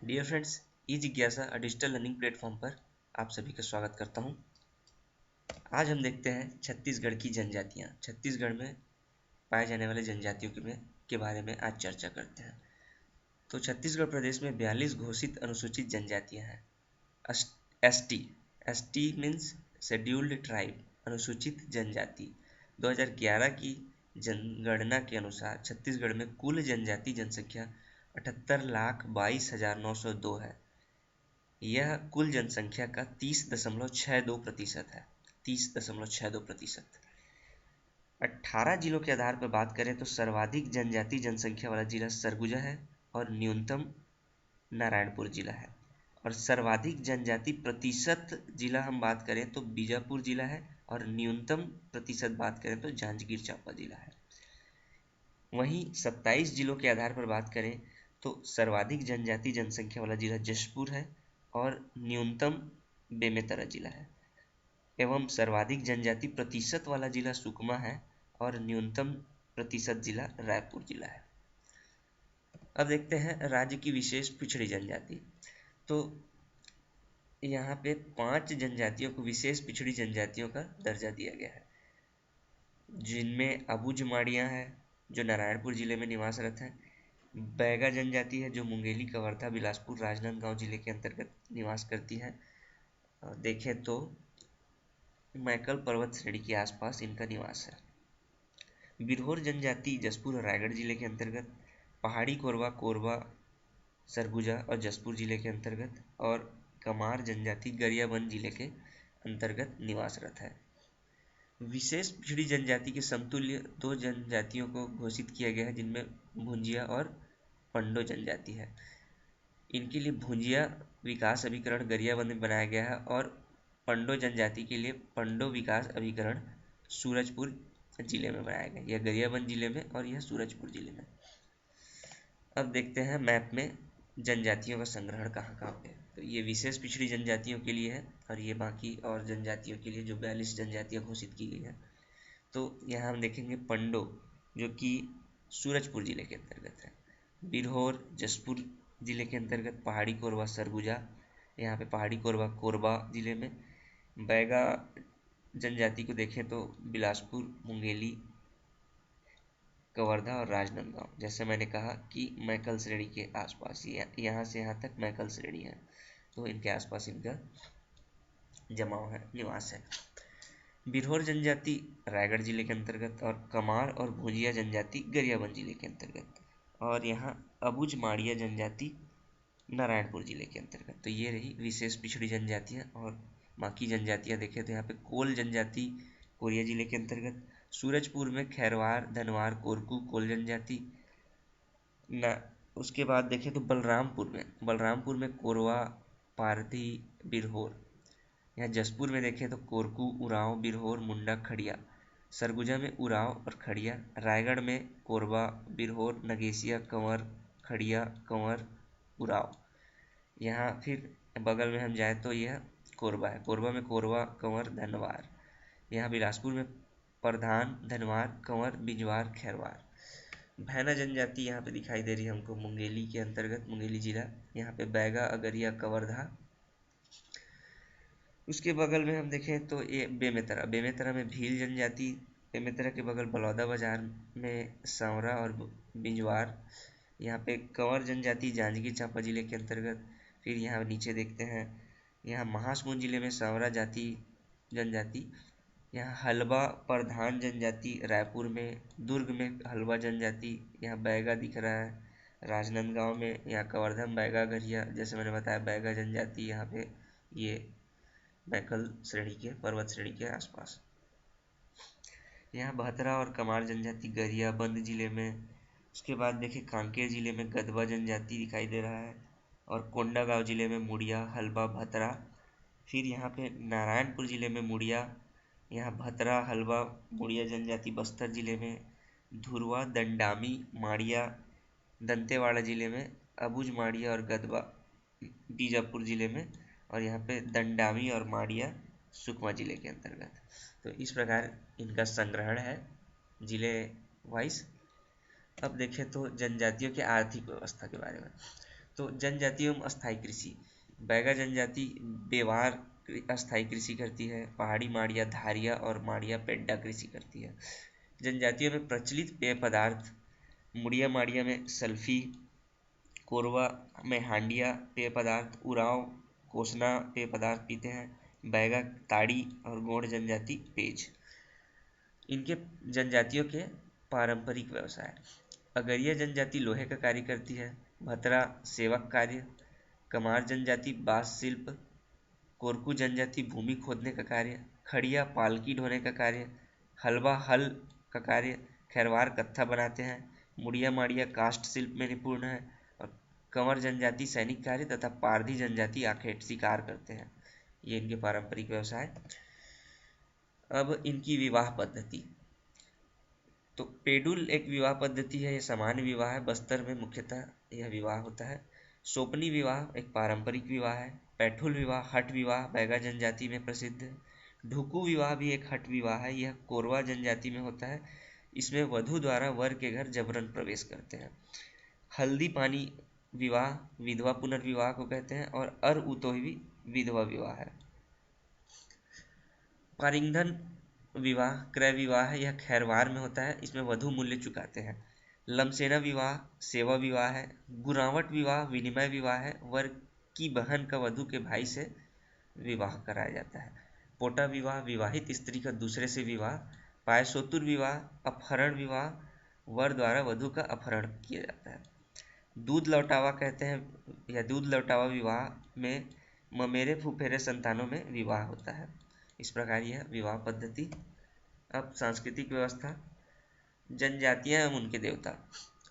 Dear friends, ई जिज्ञासा digital learning platform पर आप सभी का स्वागत करता हूं। आज हम देखते हैं छत्तीसगढ़ की जनजातियां। छत्तीसगढ़ में पाए जाने वाले जनजातियों के बारे में आज चर्चा करते हैं। तो छत्तीसगढ़ प्रदेश में 42 घोषित अनुसूचित जनजातियां हैं। S T means scheduled tribe, अनुसूचित जनजाति। 2011 की जनगणना के अनुसार छत्तीसगढ़ में कुल जनजाति जनसंख्या 78,22,902 है। यह कुल जनसंख्या का 30.62% है। 30.62%। 18 जिलों के आधार पर बात करें तो सर्वाधिक जनजाति जनसंख्या वाला जिला सरगुजा है और न्यूनतम नारायणपुर जिला है। और सर्वाधिक जनजाति प्रतिशत जिला हम बात करें तो बीजापुर जिला है और न्यूनतम प्रतिशत बात करें तो जांजगीर चांपा जिला है। वहीं 27 जिलों के आधार पर बात करें तो सर्वाधिक जनजाति जनसंख्या वाला जिला जशपुर है और न्यूनतम बेमेतरा जिला है। एवं सर्वाधिक जनजाति प्रतिशत वाला जिला सुकमा है और न्यूनतम प्रतिशत जिला रायपुर जिला है। अब देखते हैं राज्य की विशेष पिछड़ी जनजाति। तो यहाँ पे 5 जनजातियों को विशेष पिछड़ी जनजातियों का दर्जा दिया गया है, जिनमें अबुझमाड़ियाँ है जो नारायणपुर जिले में निवासरत है। बैगा जनजाति है जो मुंगेली, कवर्धा, बिलासपुर, राजनांदगांव जिले के अंतर्गत निवास करती है। देखें तो मैकल पर्वत श्रेणी के आसपास इनका निवास है। बिरहोर जनजाति जसपुर और रायगढ़ जिले के अंतर्गत, पहाड़ी कोरवा, कोरबा, सरगुजा और जसपुर जिले के अंतर्गत, और कमार जनजाति गरियाबंद जिले के अंतर्गत निवासरत है। विशेष पिछड़ी जनजाति के समतुल्य 2 जनजातियों को घोषित किया गया है, जिनमें भुंजिया और पंडो जनजाति है। इनके लिए भुंजिया विकास अभिकरण गरियाबंद में बनाया गया है और पंडो जनजाति के लिए पंडो विकास अभिकरण सूरजपुर जिले में बनाया गया है। यह गरियाबंद जिले में और यह सूरजपुर जिले में। अब देखते हैं मैप में जनजातियों का संग्रहण कहाँ कहाँ पे। तो ये विशेष पिछड़ी जनजातियों के लिए है और ये बाकी और जनजातियों के लिए जो 42 जनजातियाँ घोषित की गई है। तो यहाँ हम देखेंगे पंडो, जो कि सूरजपुर जिले के अंतर्गत है। बिरहोर जसपुर जिले के अंतर्गत, पहाड़ी कोरबा सरगुजा, यहाँ पे पहाड़ी कोरबा कोरबा जिले में। बैगा जनजाति को देखें तो बिलासपुर, मुंगेली, कवर्धा और राजनांदगांव। जैसे मैंने कहा कि मैकल श्रेणी के आसपास, यहाँ से यहाँ तक मैकल श्रेणी है, तो इनके आसपास इनका जमाव है, निवास है। बिरहोर जनजाति रायगढ़ जिले के अंतर्गत और कमार और भुजिया जनजाति गरियाबंद जिले के अंतर्गत, और यहाँ अबुझमाड़िया जनजाति नारायणपुर जिले के अंतर्गत। तो ये रही विशेष पिछड़ी जनजातियाँ। और बाकी जनजातियाँ देखें तो यहाँ पे कोल जनजाति कोरिया जिले के अंतर्गत, सूरजपुर में खैरवार, धनवार, कोरकू कोल जनजाति न। उसके बाद देखें तो बलरामपुर में कोरवा, पारधी, बिरहोर। यहाँ जसपुर में देखें तो कोरकू, उरांव, बिरहोर, मुंडा, खड़िया। सरगुजा में उरांव और खड़िया। रायगढ़ में कोरबा, बिरहोर, नगेसिया, कंवर, खड़िया, कंवर, उरांव। यहाँ फिर बगल में हम जाए तो यह कोरबा है। कोरबा में कोरवा, कंवर, धनवार। यहाँ बिलासपुर में प्रधान, धनवार, कंवर, बिजवार, खैरवार। भैना जनजाति यहाँ पे दिखाई दे रही है हमको मुंगेली के अंतर्गत, मुंगेली जिला। यहाँ पे बैगा, अगरिया, कवर्धा। उसके बगल में हम देखें तो ये बेमेतरा में भील जनजाति। बेमेतरा के बगल बलौदा बाजार में सांवरा और बिंजवार। यहाँ पे कंवर जनजाति जांजगीर चांपा जिले के अंतर्गत। फिर यहाँ नीचे देखते हैं, यहाँ महासमुंद जिले में सांवरा जनजाति। यहाँ हलबा प्रधान जनजाति रायपुर में। दुर्ग में हलबा जनजाति। यहाँ बैगा दिख रहा है राजनांदगांव में। यहाँ कवर्धन, बैगा, गरिया, जैसे मैंने बताया बैगा जनजाति यहाँ पे ये मैकल श्रेणी के, पर्वत श्रेणी के आसपास। यहाँ भतरा और कमार जनजाति गरियाबंद जिले में। उसके बाद देखिए कांकेर जिले में गदबा जनजाति दिखाई दे रहा है और कोंडागांव जिले में मुड़िया, हलबा, भतरा। फिर यहाँ पे नारायणपुर जिले में मुड़िया, यहाँ भतरा, हलबा, मुड़िया जनजाति। बस्तर जिले में धुरवा, दंडामी, माड़िया। दंतेवाड़ा जिले में अबुझ, माड़िया और गदबा। बीजापुर जिले में, और यहाँ पे दंडामी और माड़िया सुकमा जिले के अंतर्गत। तो इस प्रकार इनका संग्रहण है जिले वाइज। अब देखें तो जनजातियों की आर्थिक व्यवस्था के बारे में। तो जनजाति एवं अस्थायी कृषि, बैगा जनजाति बेवार अस्थायी कृषि करती है, पहाड़ी माड़िया धारिया और माड़िया पेड्डा कृषि करती है। जनजातियों में प्रचलित पेय पदार्थ, मुड़िया माड़िया में सल्फी, कोरवा में हांडिया पेय पदार्थ, उरांव कोसना पेय पदार्थ पीते हैं, बैगा ताड़ी और गौड़ जनजाति पेज। इनके जनजातियों के पारंपरिक व्यवसाय, अगरिया जनजाति लोहे का कार्य करती है, भतरा सेवक कार्य, कमार जनजाति बांस शिल्प, कोरकू जनजाति भूमि खोदने का कार्य, खड़िया पालकी ढोने का कार्य, हलवा हल का कार्य, खैरवार कत्था बनाते हैं, मुड़िया माड़िया काष्ठ शिल्प में निपुण है, और कंवर जनजाति सैनिक कार्य तथा पारधी जनजाति आखेट शिकार करते हैं। ये इनके पारंपरिक व्यवसाय। अब इनकी विवाह पद्धति, तो पेडुल एक विवाह पद्धति है, यह सामान्य विवाह है, बस्तर में मुख्यतः यह विवाह होता है। सोपनी विवाह एक पारंपरिक विवाह है। पैठुल विवाह हट विवाह बैगा जनजाति में प्रसिद्ध है। ढुकू विवाह भी एक हट विवाह है, यह कोरवा जनजाति में होता है। इसमें वधु द्वारा वर के घर जबरन प्रवेश करते हैं। हल्दी पानी विवाह विधवा पुनर्विवाह को कहते हैं, और अर उतोही विधवा विवाह है। पारिंगधन विवाह क्रय विवाह है, यह खैरवार में होता है, इसमें वधु मूल्य चुकाते हैं। लमसेना विवाह सेवा विवाह है। गुरावट विवाह विनिमय विवाह है, वर की बहन का वधु के भाई से विवाह कराया जाता है। पोटा विवाह विवाहित स्त्री का दूसरे से विवाह। पायसोतुर विवाह अपहरण विवाह, वर द्वारा वधु का अपहरण किया जाता है। दूध लौटावा कहते हैं, या दूध लौटावा विवाह में ममेरे फुफेरे संतानों में विवाह होता है। इस प्रकार यह विवाह पद्धति। अब सांस्कृतिक व्यवस्था, जनजातियां एवं उनके देवता।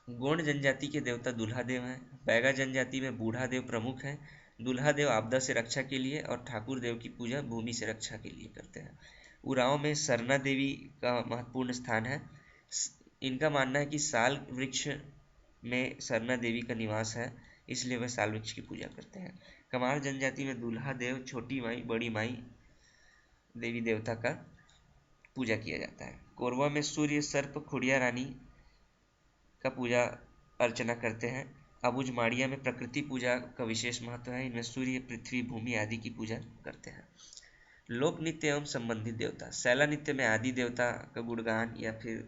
गोंड जनजाति के देवता दूल्हा देव हैं। बैगा जनजाति में बूढ़ा देव प्रमुख हैं। दूल्हा देव आपदा से रक्षा के लिए और ठाकुर देव की पूजा भूमि से रक्षा के लिए करते हैं। उरांव में सरना देवी का महत्वपूर्ण स्थान है। इनका मानना है कि साल वृक्ष में सरना देवी का निवास है, इसलिए वह साल वृक्ष की पूजा करते हैं। कमार जनजाति में दूल्हा देव, छोटी माई, बड़ी माई देवी देवता का पूजा किया जाता है। कोरवा में सूर्य, सर्प, खुड़िया रानी का पूजा अर्चना करते हैं। अबुझ माड़िया में प्रकृति पूजा का विशेष महत्व है, इनमें सूर्य, पृथ्वी, भूमि आदि की पूजा करते हैं। लोक नृत्य एवं संबंधित देवता, सैला नृत्य में आदि देवता का गुणगान या फिर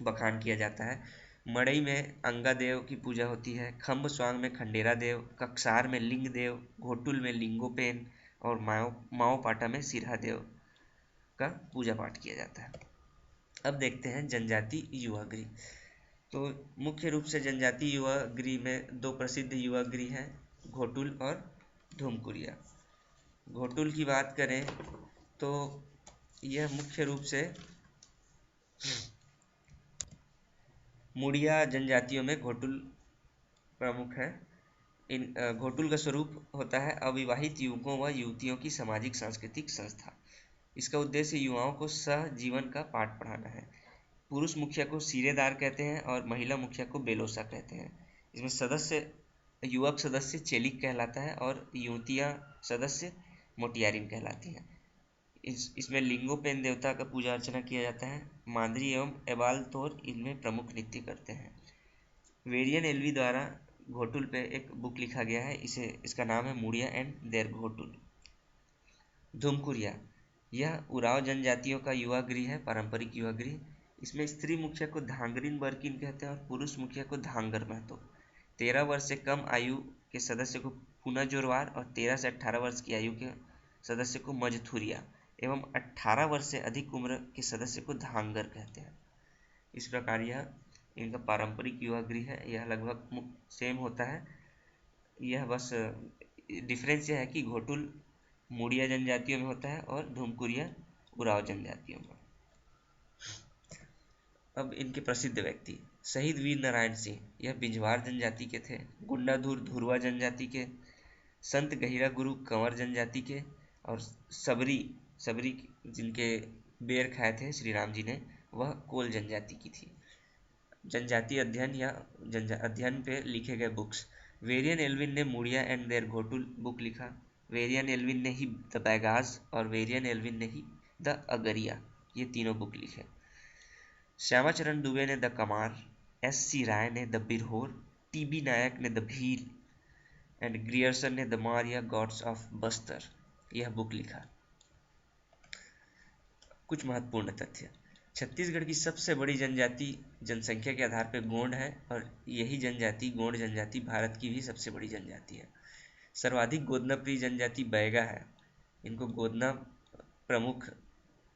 बखान किया जाता है। मड़ई में अंगा देव की पूजा होती है। खम्ब स्वांग में खंडेरा देव, कक्सार में लिंग देव, घोटुल में लिंगोपेन और माओ पाटा में सिरहा देव का पूजा पाठ किया जाता है। अब देखते हैं जनजाति युवा गृह। तो मुख्य रूप से जनजाति युवा गृह में दो प्रसिद्ध युवा गृह हैं, घोटुल और धूमकुरिया। घोटुल की बात करें तो यह मुख्य रूप से मुड़िया जनजातियों में घोटुल प्रमुख है। इन घोटुल का स्वरूप होता है अविवाहित युवकों व युवतियों की सामाजिक सांस्कृतिक संस्था। इसका उद्देश्य युवाओं को सहजीवन का पाठ पढ़ाना है। पुरुष मुखिया को सिरेदार कहते हैं और महिला मुखिया को बेलोसा कहते हैं। इसमें सदस्य युवक सदस्य चेलिक कहलाता है और युवतियां सदस्य मोटियारिन कहलाती हैं। इसमें लिंगोपेन देवता का पूजा अर्चना किया जाता है। मांदरी एवं एबाल तोर इनमें प्रमुख नृत्य करते हैं। वेरियन एलवी द्वारा घोटुल पे एक बुक लिखा गया है, इसका नाम है मुड़िया एंड देयर घोटुल। धूमकुरिया यह उराव जनजातियों का युवा गृह है, पारंपरिक युवा गृह। इसमें स्त्री मुखिया को धांगरिन बर्किन कहते हैं और पुरुष मुखिया को धांगर महतो। 13 वर्ष से कम आयु के सदस्य को पुना जोरवार और 13 से 18 वर्ष की आयु के सदस्य को मजथुरिया एवं 18 वर्ष से अधिक उम्र के सदस्य को धांगर कहते हैं। इस प्रकार यह इनका पारंपरिक युवा गृह है। यह लगभग सेम होता है, यह बस डिफरेंस यह है कि घोटुल मुड़िया जनजातियों में होता है और धूमकुरिया उराव जनजातियों में। अब इनके प्रसिद्ध व्यक्ति, शहीद वीर नारायण सिंह, यह बिंझवार जनजाति के थे। गुंडाधुर धुरवा जनजाति के। संत गहिरा गुरु कंवर जनजाति के। और सबरी जिनके बेर खाए थे श्री राम जी ने, वह कोल जनजाति की थी। जनजाति अध्ययन या अध्ययन पे लिखे गए बुक्स, वेरियन एल्विन ने मुड़िया एंड देयर घोटुल बुक लिखा। वेरियन एल्विन ने ही द बैगाज और वेरियन एल्विन ने ही द अगरिया, ये तीनों बुक लिखे। श्यामाचरण दुबे ने द कमार, एस सी राय ने द बिरहोर, टी बी नायक ने द भील, एंड ग्रियर्सन ने the Maria God's of Bastar यह बुक लिखा। कुछ महत्वपूर्ण तथ्य। छत्तीसगढ़ की सबसे बड़ी जनजाति जनसंख्या के आधार पर गोंड है और यही जनजाति गोंड जनजाति भारत की भी सबसे बड़ी जनजाति है। सर्वाधिक गोदना प्रिय जनजाति बैगा है। इनको गोदना प्रमुख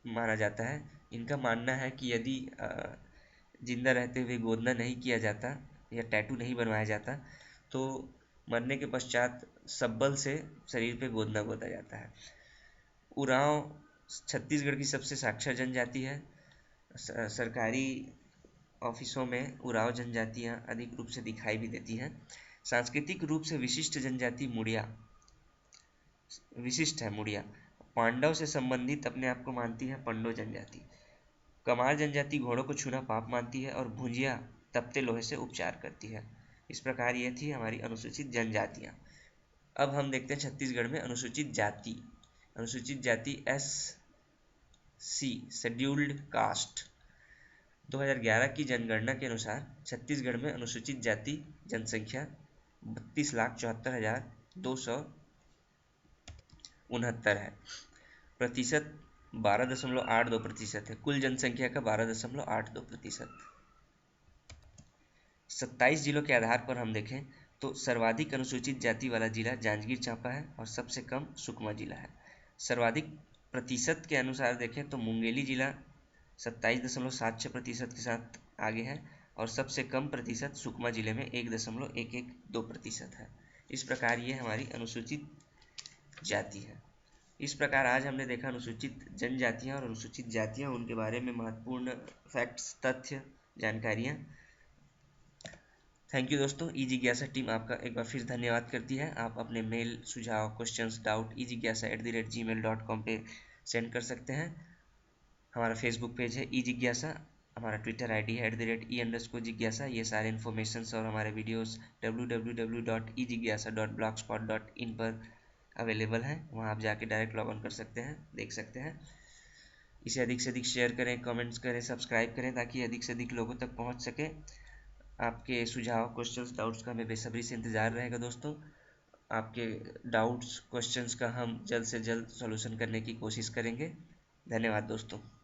माना जाता है। इनका मानना है कि यदि जिंदा रहते हुए गोदना नहीं किया जाता या टैटू नहीं बनवाया जाता तो मरने के पश्चात सब्बल से शरीर पे गोदना गोदा जाता है। उरांव छत्तीसगढ़ की सबसे साक्षर जनजाति है। सरकारी ऑफिसों में उरांव जनजातियां अधिक रूप से दिखाई भी देती हैं। सांस्कृतिक रूप से विशिष्ट जनजाति मुड़िया विशिष्ट है। मुड़िया पांडव से संबंधित अपने आप को मानती है पंडो जनजाति। कमार जनजाति घोड़ों को छूना पाप मानती है और भुंजिया तपते लोहे से उपचार करती है। इस प्रकार ये थी हमारी अनुसूचित जनजातियां। अब हम देखते हैं छत्तीसगढ़ में अनुसूचित जाति। अनुसूचित जाति SC शेड्यूल्ड कास्ट। 2011 की जनगणना के अनुसार छत्तीसगढ़ में अनुसूचित जाति जनसंख्या 32,74,269 है। प्रतिशत 12.82% है। कुल जनसंख्या का 12.82%। 27 जिलों के आधार पर हम देखें तो सर्वाधिक अनुसूचित जाति वाला जिला जांजगीर चांपा है और सबसे कम सुकमा जिला है। सर्वाधिक प्रतिशत के अनुसार देखें तो मुंगेली जिला 27.76% के साथ आगे है और सबसे कम प्रतिशत सुकमा जिले में 1.112% है। इस प्रकार ये हमारी अनुसूचित जाति है। इस प्रकार आज हमने देखा अनुसूचित जनजातियां और अनुसूचित जातियां, उनके बारे में महत्वपूर्ण फैक्ट्स, तथ्य, जानकारियां। थैंक यू दोस्तों। जिज्ञासा टीम आपका एक बार फिर धन्यवाद करती है। आप अपने मेल, सुझाव, क्वेश्चंस, डाउट ejigyasa@gmail.com पे सेंड कर सकते हैं। हमारा फेसबुक पेज है जिज्ञासा, हमारा ट्विटर ID है @e_जिज्ञासा। ये सारे इन्फॉर्मेशंस और हमारे वीडियोस www.ejigyasa.blogspot.in पर अवेलेबल है। वहाँ आप जाके डायरेक्ट लॉग ऑन कर सकते हैं, देख सकते हैं। इसे अधिक से अधिक शेयर करें, कमेंट्स करें, सब्सक्राइब करें ताकि अधिक से अधिक लोगों तक पहुँच सके। आपके सुझाव, क्वेश्चंस, डाउट्स का हमें बेसब्री से इंतज़ार रहेगा दोस्तों। आपके डाउट्स, क्वेश्चंस का हम जल्द से जल्द सॉल्यूशन करने की कोशिश करेंगे। धन्यवाद दोस्तों।